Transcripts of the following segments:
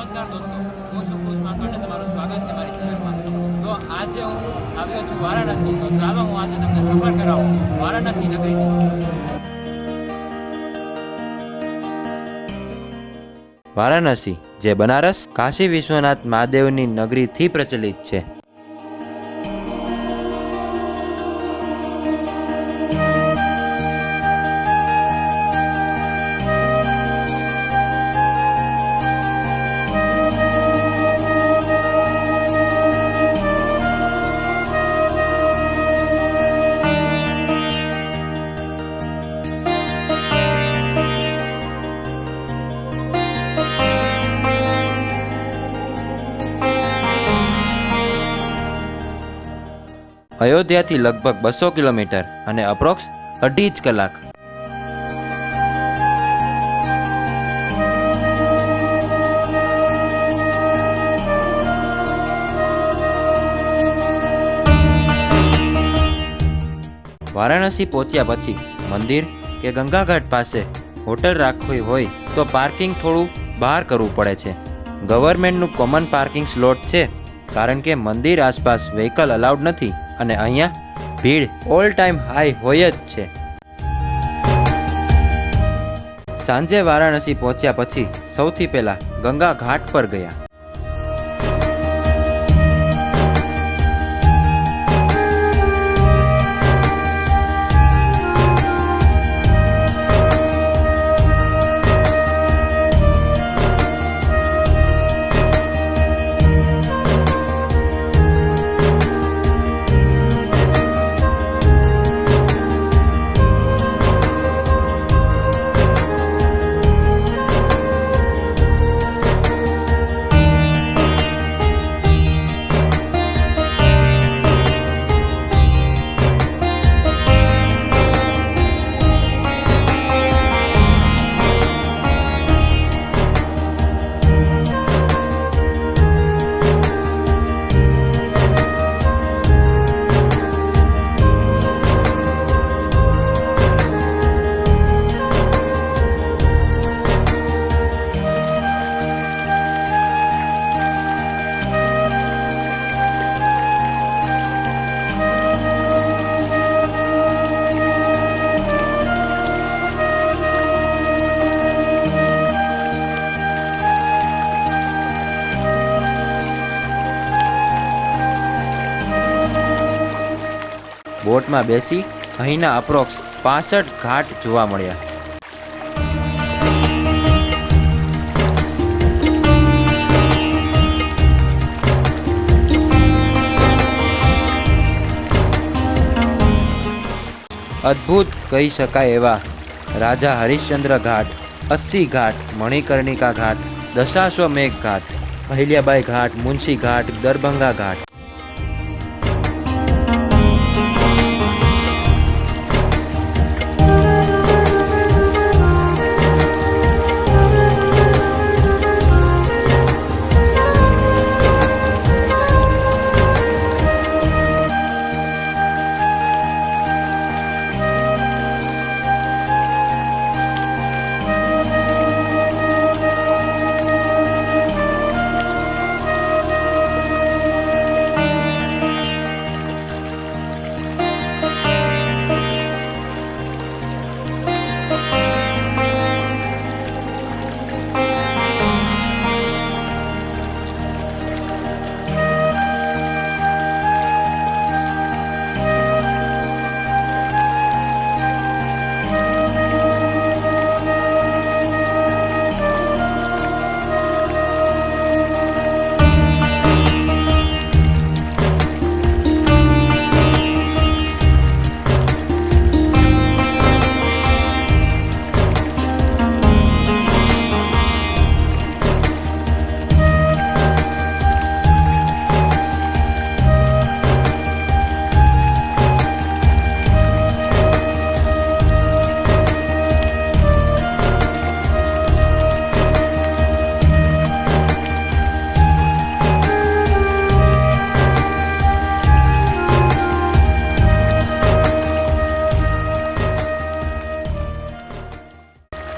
નમસ્કાર દોસ્તો, હું છું ખુશ માંગવાને તમારું સ્વાગત છે મારી ચેનલમાં। તો આજે હું આવ્યો છું વારાણસી। તો ચાલો હું આજે તમને સફર કરાવું વારાણસી નગરીની। વારાણસી જે બનારસ કાશી વિશ્વનાથ મહાદેવની નગરીથી પ્રચલિત છે। અયોધ્યાથી લગભગ 200 કિલોમીટર અને અપ્રોક્સ 2.5 કલાક। વારાણસી પહોંચ્યા પછી મંદિર કે ગંગાઘાટ પાસે હોટલ રાખવી હોય તો પાર્કિંગ થોડું બહાર કરવું પડે છે। ગવર્મેન્ટનું કોમન પાર્કિંગ સ્લોટ છે, કારણ કે મંદિર આસપાસ વ્હીકલ અલાઉડ નથી અને અહીંયા ભીડ ઓલ ટાઈમ હાઈ હોય જ છે। સાંજે વારાણસી પહોંચ્યા પછી સૌથી પહેલા ગંગા ઘાટ પર ગયા। બોટમાં બેસી અહીંના અપ્રોક્સ 65 ઘાટ જોવા મળ્યા। અદ્ભુત કહી શકાય એવા રાજા હરિશ્ચંદ્ર ઘાટ, 80 ઘાટ, મણિકર્ણિકા ઘાટ, દશાશ્વમેઘ ઘાટ, અહિલ્યાબાઈ ઘાટ, મુનશી ઘાટ, દરભંગા ઘાટ।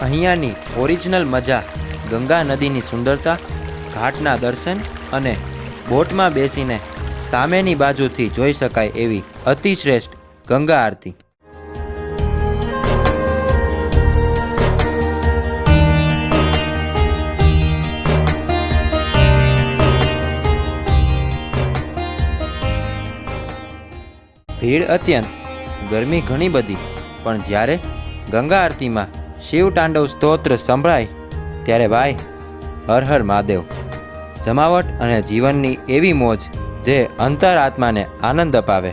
અહીંયાની ઓરિજિનલ મજા ગંગા નદીની સુંદરતા ઘાટના દર્શન અને બોટમાં બેસીને સામેની બાજુથી જોઈ શકાય એવી અતિશ્રેષ્ઠ ગંગા આરતી. ભીડ અત્યંત, ગરમી ઘણી બધી, પણ જ્યારે ગંગા આરતીમાં શિવ તાંડવ સ્તોત્ર સંભળાય ત્યારે ભાઈ હર હર મહાદેવ. જમાવટ અને જીવનની એવી મોજ જે અંતરાત્માને આનંદ અપાવે,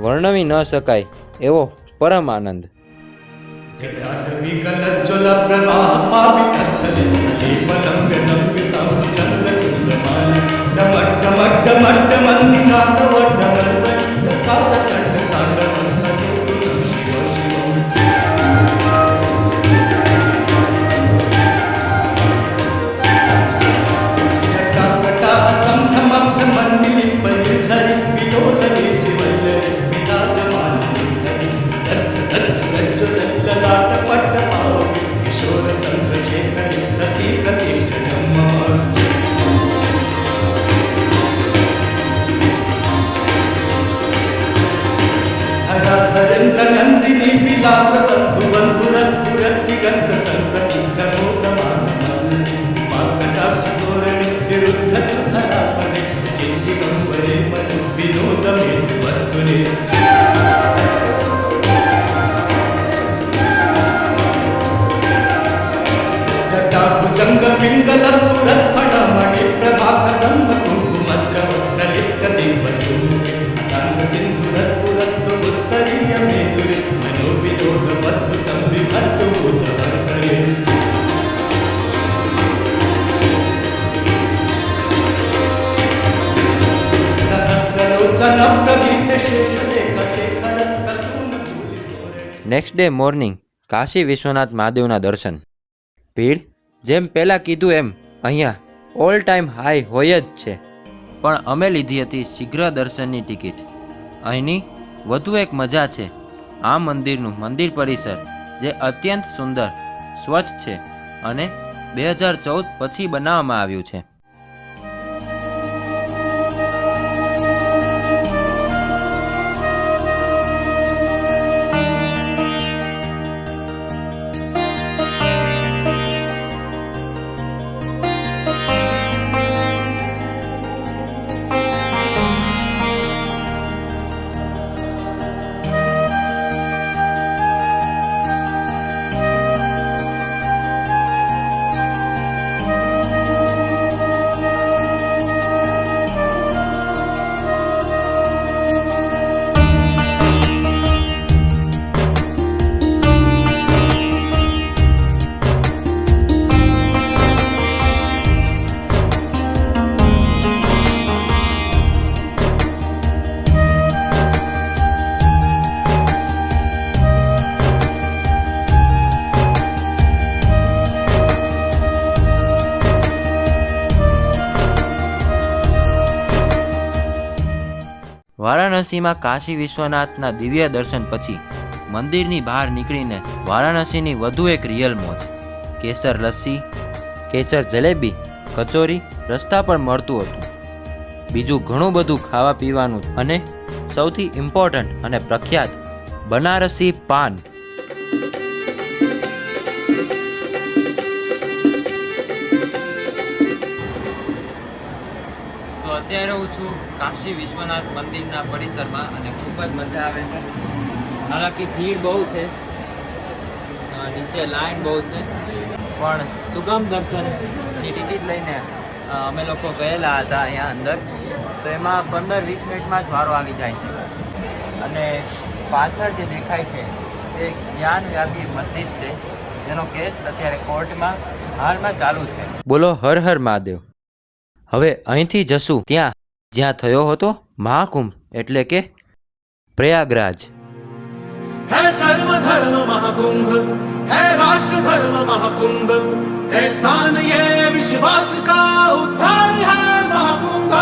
વર્ણવી ન શકાય એવો પરમ આનંદ. Next day morning Kashi Vishwanath મહાદેવના દર્શન. ભીડ જેમ પહેલાં કીધું એમ અહીંયા ઓલ ટાઈમ હાઈ હોય જ છે, પણ અમે લીધી હતી શીઘ્ર દર્શનની ટિકિટ. અહીંની વધુ એક મજા છે આ મંદિરનું મંદિર પરિસર, જે અત્યંત સુંદર, સ્વચ્છ છે અને 2014 પછી બનાવવામાં આવ્યું છે. વારાણસીમાં કાશી વિશ્વનાથના દિવ્ય દર્શન પછી મંદિરની બહાર નીકળીને વારાણસીની વધુ એક રિયલ મોજ. કેસર લસ્સી, કેસર જલેબી, કચોરી રસ્તા પર મળતું હતું. બીજું ઘણું બધું ખાવા પીવાનું અને સૌથી ઇમ્પોર્ટન્ટ અને પ્રખ્યાત બનારસી પાન. તો અત્યારે હું છું કાશી વિશ્વનાથ મંદિરના પરિસરમાં અને ખૂબ જ મજા આવે છે. હાલાકી ભીડ બહુ છે, નીચે લાઈન બહુ છે, પણ સુગમ દર્શનની ટિકિટ લઈને અમે લોકો ગયેલા હતા અહીંયા અંદર, તો એમાં 15-20 મિનિટમાં જ વારો આવી જાય છે. અને પાછળ જે દેખાય છે તે જ્ઞાનવ્યાપી મસ્જિદ છે, જેનો કેસ અત્યારે કોર્ટમાં હાલમાં ચાલુ છે. બોલો હર હર મહાદેવ. હવે અહીંથી જશું ત્યાં જ્યાં થયો હતો મહાકુંભ, એટલે કે પ્રયાગરાજ. है सर्व धर्म महाकुंभ, है राष्ट्र धर्म महाकुंभ, है स्थान ये विश्वास का उद्धार है महाकुंभ.